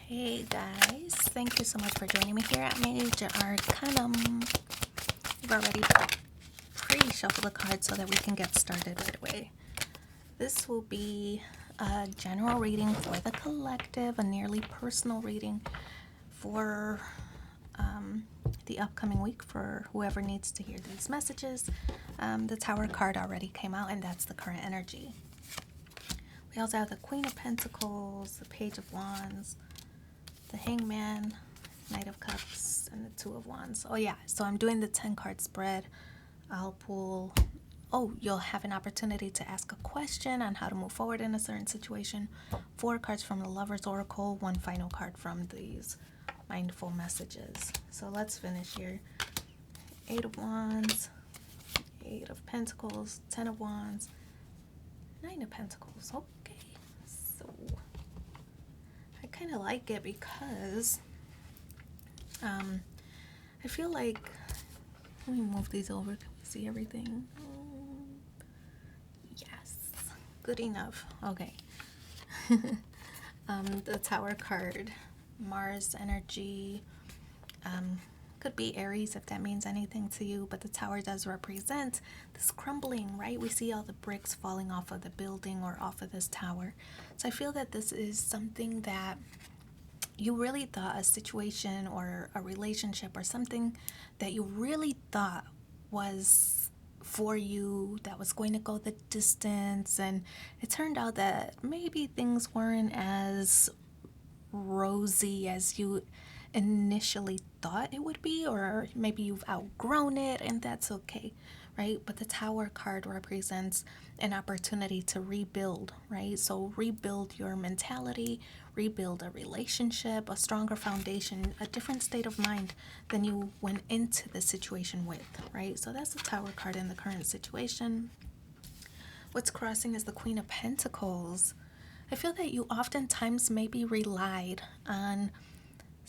Hey guys, thank you so much for joining me here at Major Arcanum. We've already pre-shuffled the cards so that we can get started right away. This will be a general reading for the collective, a nearly personal reading for the upcoming week for whoever needs to hear these messages. The Tower card already came out, and that's the current energy. We also have the Queen of Pentacles, the Page of Wands, the Hangman, Knight of Cups, and the Two of Wands. Oh yeah, so I'm doing the 10 card spread. I'll pull, you'll have an opportunity to ask a question on how to move forward in a certain situation. 4 cards from the Lover's Oracle, 1 final card from these mindful messages. So let's finish here. 8 of Wands, 8 of Pentacles, 10 of Wands, 9 of Pentacles. Okay, so I kind of like it because I feel like, let me move these over. Can we see everything? Yes, good enough. Okay. The Tower card, Mars energy, could be Aries if that means anything to you, but the Tower does represent this crumbling, right? We see all the bricks falling off of the building or off of this tower. So I feel that this is something that you really thought, a situation or a relationship or something that you really thought was for you, that was going to go the distance, and it turned out that maybe things weren't as rosy as you initially thought it would be, or maybe you've outgrown it, and that's okay, right? But the Tower card represents an opportunity to rebuild, right? So rebuild your mentality, rebuild a relationship, a stronger foundation, a different state of mind than you went into the situation with, right? So that's the Tower card in the current situation. What's crossing is the Queen of Pentacles. I feel that you oftentimes maybe relied on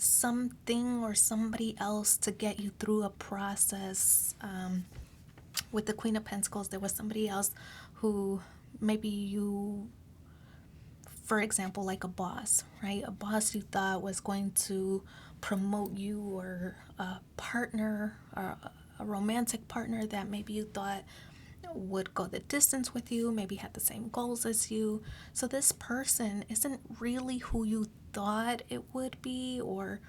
something or somebody else to get you through a process. With the Queen of Pentacles, there was somebody else who maybe you, for example, like a boss, right? A boss you thought was going to promote you, or a partner, or a romantic partner that maybe you thought would go the distance with you, maybe had the same goals as you. So this person isn't really who you thought it would be, or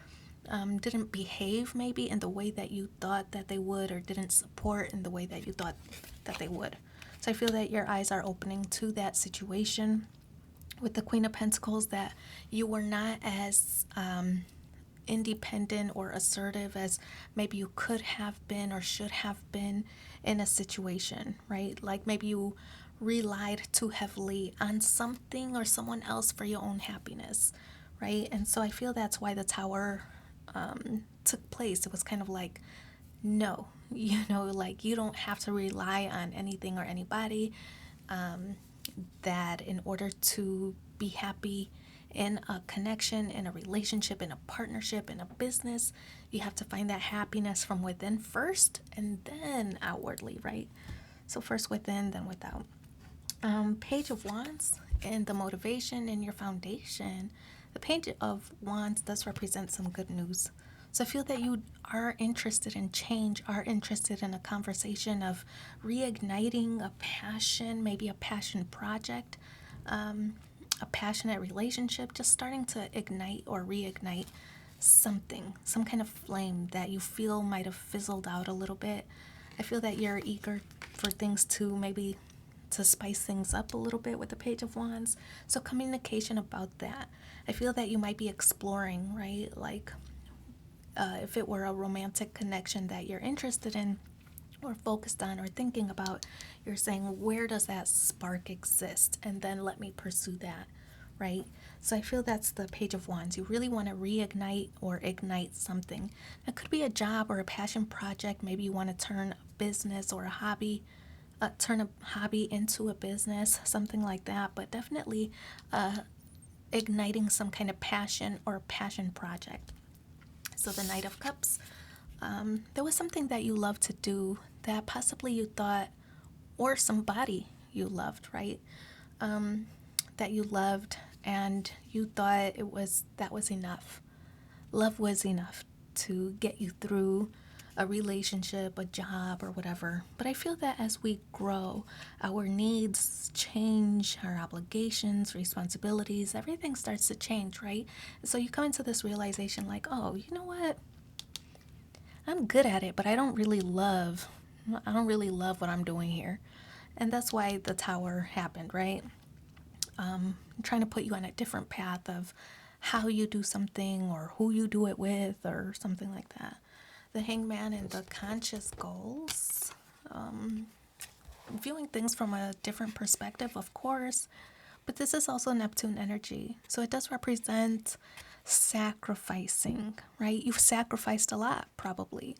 didn't behave maybe in the way that you thought that they would, or didn't support in the way that you thought that they would. So I feel that your eyes are opening to that situation with the Queen of Pentacles, that you were not as independent or assertive as maybe you could have been or should have been in a situation, right? Like maybe you relied too heavily on something or someone else for your own happiness, right? And so I feel that's why the Tower took place. It was kind of like, no, like you don't have to rely on anything or anybody, that in order to be happy in a connection, in a relationship, in a partnership, in a business, you have to find that happiness from within first, and then outwardly, right? So first within, then without. Page of Wands and the motivation in your foundation. The Page of Wands does represent some good news. So I feel that you are interested in change, are interested in a conversation of reigniting a passion, maybe a passion project, a passionate relationship, just starting to ignite or reignite something, some kind of flame that you feel might have fizzled out a little bit. I feel that you're eager for things to maybe to spice things up a little bit with the Page of Wands. So communication about that. I feel that you might be exploring, right? Like if it were a romantic connection that you're interested in or focused on or thinking about, you're saying, where does that spark exist? And then let me pursue that, right? So I feel that's the Page of Wands. You really want to reignite or ignite something. It could be a job or a passion project. Maybe you want to turn a business or a hobby, turn a hobby into a business, something like that. But definitely igniting some kind of passion or passion project. So the Knight of Cups, there was something that you loved to do that possibly you thought, or somebody you loved, right? That you loved and you thought that was enough. Love was enough to get you through a relationship, a job, or whatever. But I feel that as we grow, our needs change, our obligations, responsibilities, everything starts to change, right? So you come into this realization like, oh, you know what? I'm good at it, but I don't really love what I'm doing here. And that's why the tower happened, right? I'm trying to put you on a different path of how you do something or who you do it with or something like that. The hangman and the conscious goals. Viewing things from a different perspective, of course, but this is also Neptune energy. So it does represent sacrificing, right? You've sacrificed a lot, probably.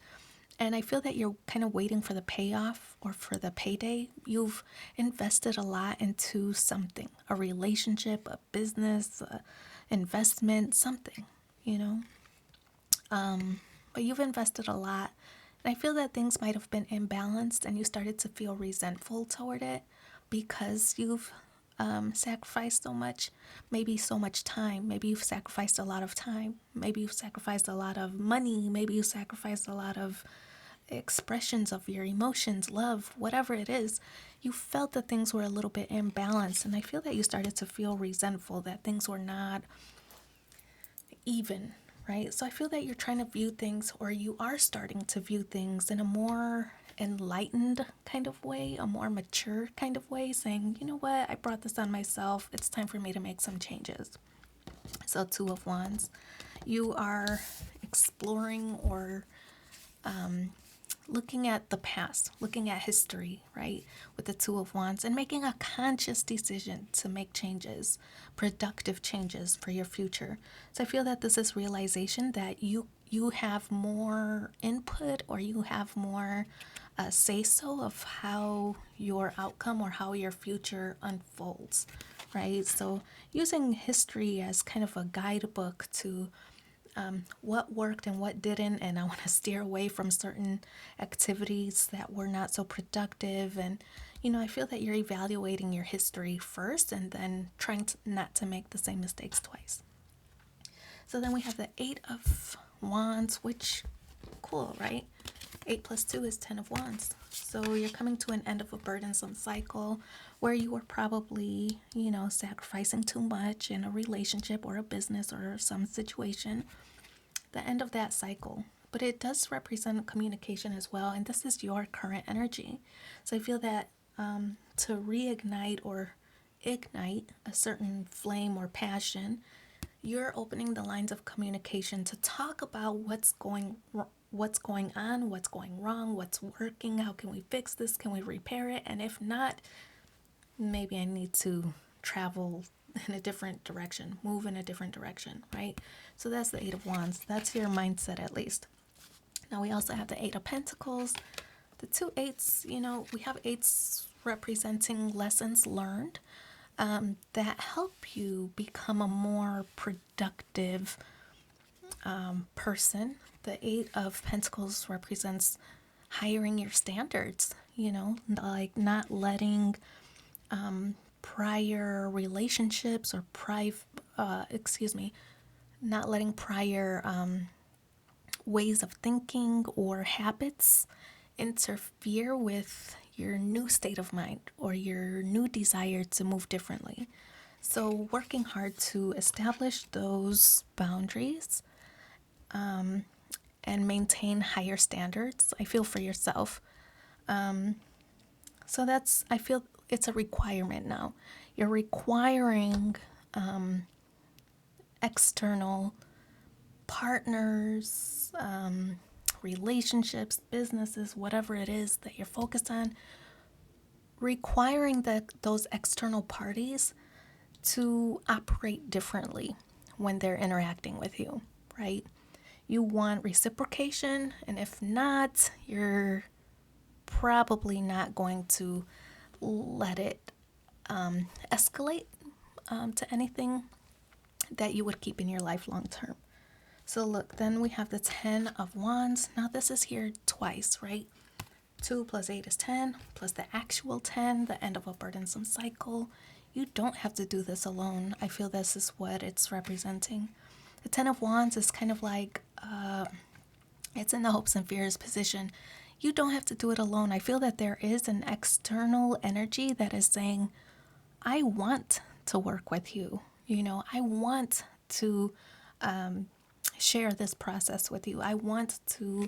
And I feel that you're kind of waiting for the payoff or for the payday. You've invested a lot into something, a relationship, a business, a investment, something, you know? But you've invested a lot. And I feel that things might have been imbalanced and you started to feel resentful toward it because you've sacrificed so much, maybe so much time. Maybe you've sacrificed a lot of time. Maybe you've sacrificed a lot of money. Maybe you sacrificed a lot of expressions of your emotions, love, whatever it is. You felt that things were a little bit imbalanced. And I feel that you started to feel resentful that things were not even, right? So I feel that you're trying to view things, or you are starting to view things in a more enlightened kind of way, a more mature kind of way, saying, you know what, I brought this on myself. It's time for me to make some changes. So, Two of Wands, you are exploring or looking at the past, looking at history, right, with the Two of Wands, and making a conscious decision to make changes, productive changes for your future. So I feel that this is realization that you have more input, or you have more say so of how your outcome or how your future unfolds, right? So using history as kind of a guidebook to what worked and what didn't, and I want to steer away from certain activities that were not so productive. And I feel that you're evaluating your history first and then trying not to make the same mistakes twice. So then we have the Eight of Wands, which, cool, right? 8 plus 2 is 10 of Wands. So you're coming to an end of a burdensome cycle where you were probably, sacrificing too much in a relationship or a business or some situation. The end of that cycle. But it does represent communication as well. And this is your current energy. So I feel that to reignite or ignite a certain flame or passion, you're opening the lines of communication to talk about what's going on, what's going wrong, what's working, how can we fix this, can we repair it, and if not, maybe I need to travel in a different direction, move in a different direction, right? So that's the Eight of Wands. That's your mindset, at least. Now we also have the Eight of Pentacles. The two eights, we have eights representing lessons learned that help you become a more productive person. The Eight of Pentacles represents hiring your standards, like not letting prior relationships or not letting prior ways of thinking or habits interfere with your new state of mind or your new desire to move differently. So working hard to establish those boundaries and maintain higher standards, I feel, for yourself. So I feel it's a requirement now. You're requiring external partners, relationships, businesses, whatever it is that you're focused on, requiring those external parties to operate differently when they're interacting with you, right? You want reciprocation, and if not, you're probably not going to let it escalate to anything that you would keep in your life long term. So look, then we have the 10 of Wands. Now this is here twice, right? 2 plus 8 is 10, plus the actual 10, the end of a burdensome cycle. You don't have to do this alone. I feel this is what it's representing. The Ten of Wands is kind of like, it's in the hopes and fears position. You don't have to do it alone. I feel that there is an external energy that is saying, I want to work with you. I want to share this process with you. I want to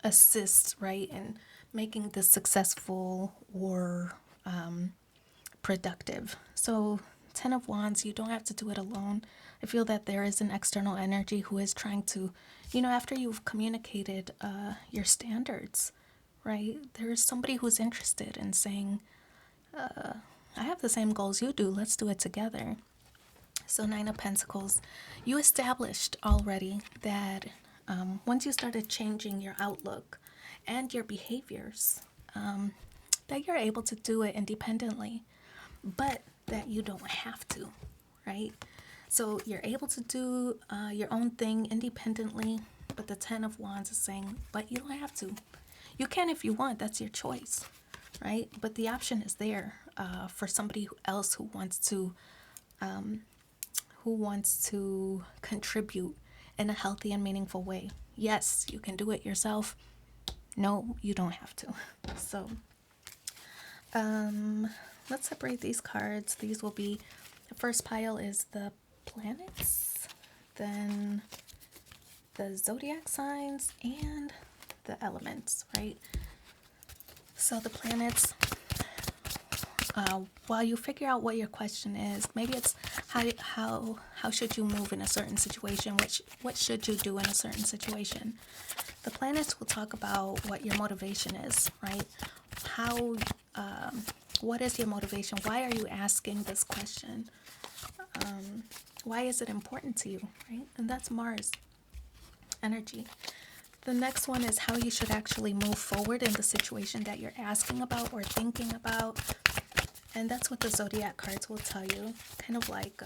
assist, right, in making this successful or productive. So, Ten of Wands, you don't have to do it alone. I feel that there is an external energy who is trying to, after you've communicated your standards, right, there's somebody who's interested in saying, I have the same goals you do. Let's do it together. So, Nine of Pentacles, you established already that once you started changing your outlook and your behaviors, that you're able to do it independently, but that you don't have to, right? So you're able to do your own thing independently, but the Ten of Wands is saying, but you don't have to. You can if you want. That's your choice, right? But the option is there for somebody else who wants to contribute in a healthy and meaningful way. Yes, you can do it yourself. No, you don't have to. So, let's separate these cards. These will be, the first pile is the planets, then the zodiac signs, and the elements, right? So the planets, while you figure out what your question is, maybe it's how should you move in a certain situation, what should you do in a certain situation. The planets will talk about what your motivation is, right? What is your motivation? Why are you asking this question? Why is it important to you, right? And that's Mars energy. The next one is how you should actually move forward in the situation that you're asking about or thinking about. And that's what the zodiac cards will tell you, kind of like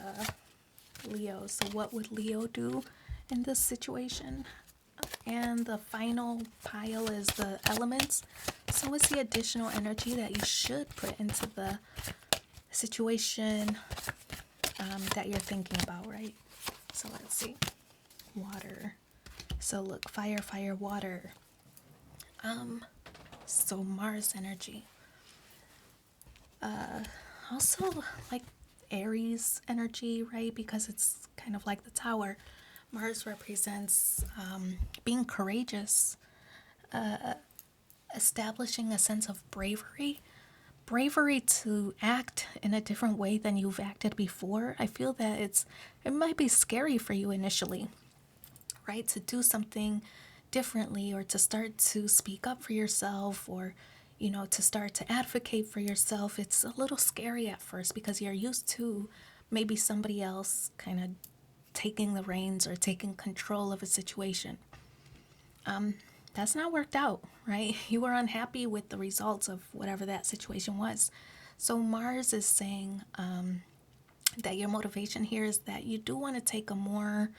Leo. So what would Leo do in this situation? And the final pile is the elements. So it's the additional energy that you should put into the situation that you're thinking about, right? So let's see. Water. So look, fire, fire, water. So Mars energy. Also like Aries energy, right? Because it's kind of like the Tower. Mars represents being courageous, establishing a sense of bravery to act in a different way than you've acted before. I feel that it might be scary for you initially, right? To do something differently, or to start to speak up for yourself, or to start to advocate for yourself. It's a little scary at first because you're used to maybe somebody else kind of taking the reins or taking control of a situation. That's not worked out, right? You were unhappy with the results of whatever that situation was. So Mars is saying that your motivation here is that you do want to take a more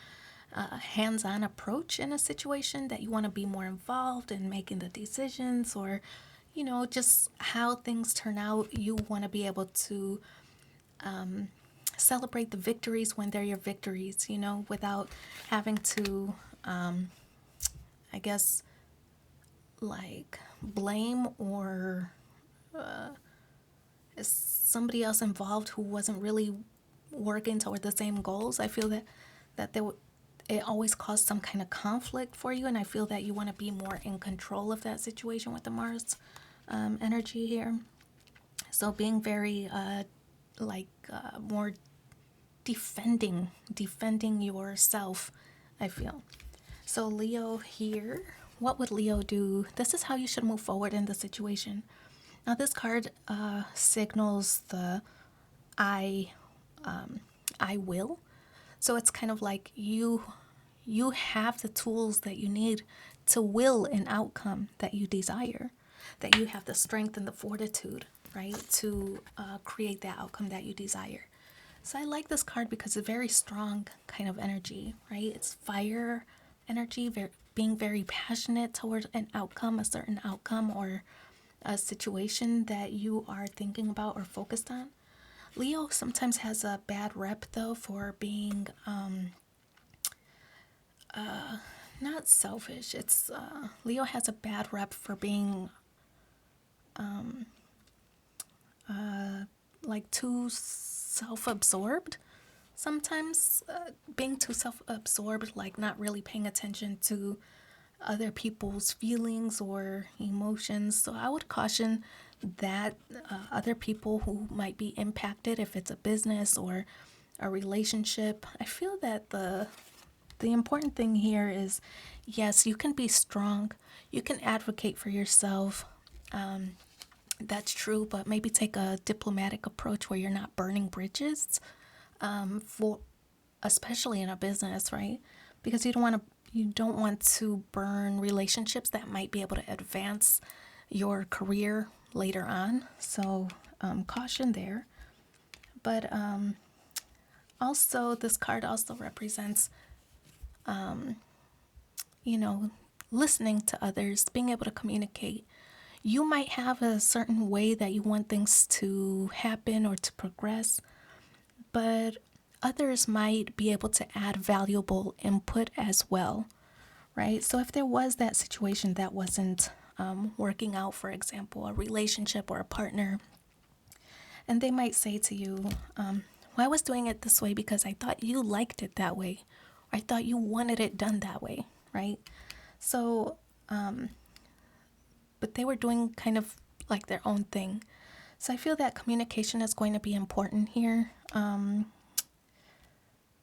hands-on approach in a situation, that you want to be more involved in making the decisions, or just how things turn out. You want to be able to celebrate the victories when they're your victories, without having to I guess like blame or is somebody else involved who wasn't really working toward the same goals. I feel that it always caused some kind of conflict for you, and I feel that you want to be more in control of that situation with the Mars energy here. So being very more defending yourself, I feel. So Leo here, what would Leo do? This is how you should move forward in the situation. Now this card signals the I will. So it's kind of like you have the tools that you need to will an outcome that you desire, that you have the strength and the fortitude, right, to create that outcome that you desire. So I like this card because it's a very strong kind of energy, right? It's fire energy, being very passionate toward an outcome, a certain outcome, or a situation that you are thinking about or focused on. Leo sometimes has a bad rep though for being not selfish. It's Leo has a bad rep for being like too self-absorbed. Sometimes being too self-absorbed, like not really paying attention to other people's feelings or emotions. So I would caution that other people who might be impacted, if it's a business or a relationship. I feel that the important thing here is, yes, you can be strong, you can advocate for yourself. That's true, but maybe take a diplomatic approach where you're not burning bridges, for especially in a business, right? Because you don't want to burn relationships that might be able to advance your career later on. So caution there. But also, this card also represents, listening to others, being able to communicate. You might have a certain way that you want things to happen or to progress, but others might be able to add valuable input as well, right? So if there was that situation that wasn't working out, for example, a relationship or a partner, and they might say to you, well, I was doing it this way because I thought you liked it that way, or I thought you wanted it done that way, right? So, but they were doing kind of like their own thing. So I feel that communication is going to be important here,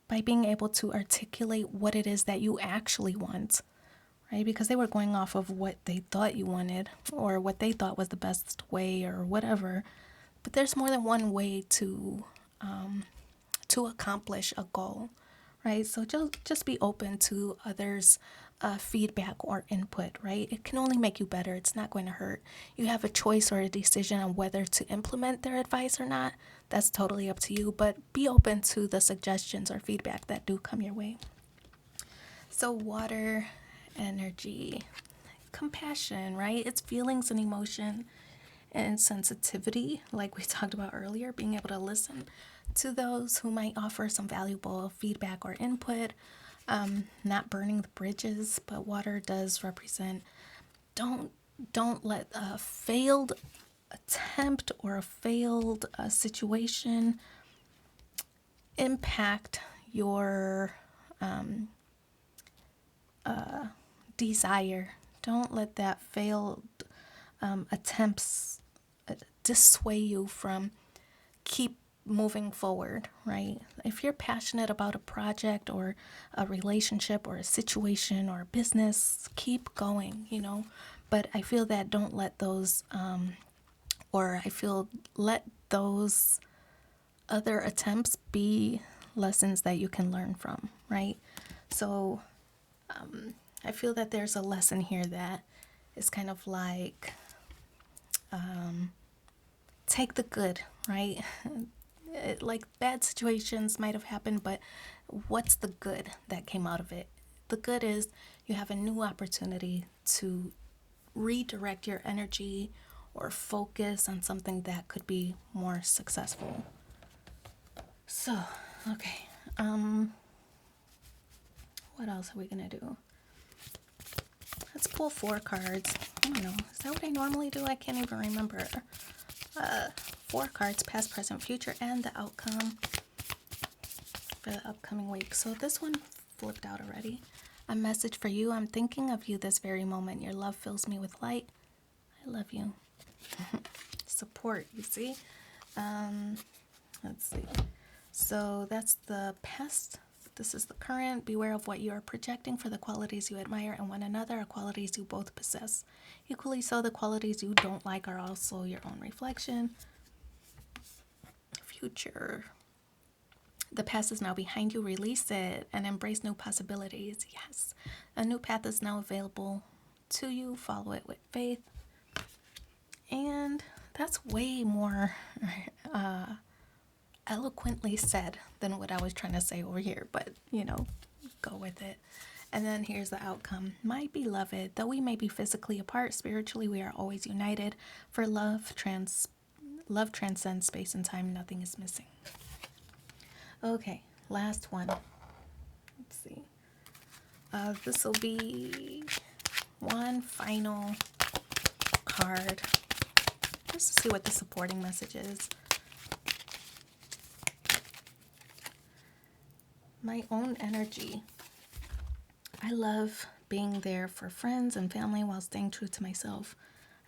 by being able to articulate what it is that you actually want, right? Because they were going off of what they thought you wanted or what they thought was the best way or whatever. But there's more than one way to accomplish a goal, right? So just be open to others' feedback or input, right? It can only make you better. It's not going to hurt. You have a choice or a decision on whether to implement their advice or not. That's totally up to you, but be open to the suggestions or feedback that do come your way. So water energy, compassion, right? It's feelings and emotion and sensitivity, like we talked about earlier, being able to listen to those who might offer some valuable feedback or input, not burning the bridges. But water does represent, don't let a failed attempt or a failed situation impact your desire. Don't let that failed attempts dissuade you from keep moving forward, right? If you're passionate about a project or a relationship or a situation or a business, keep going, But I feel that don't let those, let those other attempts be lessons that you can learn from, right? So I feel that there's a lesson here that is kind of like, take the good, right? Like bad situations might have happened, but what's the good that came out of it? The good is you have a new opportunity to redirect your energy or focus on something that could be more successful. So, okay. What else are we gonna do? Let's pull 4 cards. I don't know. Is that what I normally do? I can't even remember. 4 cards, past, present, future, and the outcome for the upcoming week. So this one flipped out already. A message for you. I'm thinking of you this very moment. Your love fills me with light. I love you. Support, you see? Let's see. So that's the past. This is the current. Beware of what you are projecting, for the qualities you admire in one another are qualities you both possess. Equally so, the qualities you don't like are also your own reflection. Future. The past is now behind you. Release it and embrace new possibilities. Yes. A new path is now available to you. Follow it with faith. And that's way more eloquently said than what I was trying to say over here, but go with it. And then here's the outcome. My beloved, though we may be physically apart, spiritually we are always united. For love transcends space and time. Nothing is missing. Okay, last one. Let's see. This will be one final card. Just to see what the supporting message is. My own energy. I love being there for friends and family while staying true to myself.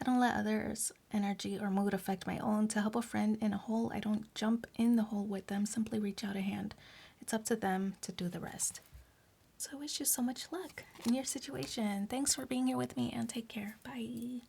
I don't let others' energy or mood affect my own. To help a friend in a hole, I don't jump in the hole with them, simply reach out a hand. It's up to them to do the rest. So I wish you so much luck in your situation. Thanks for being here with me and take care. Bye.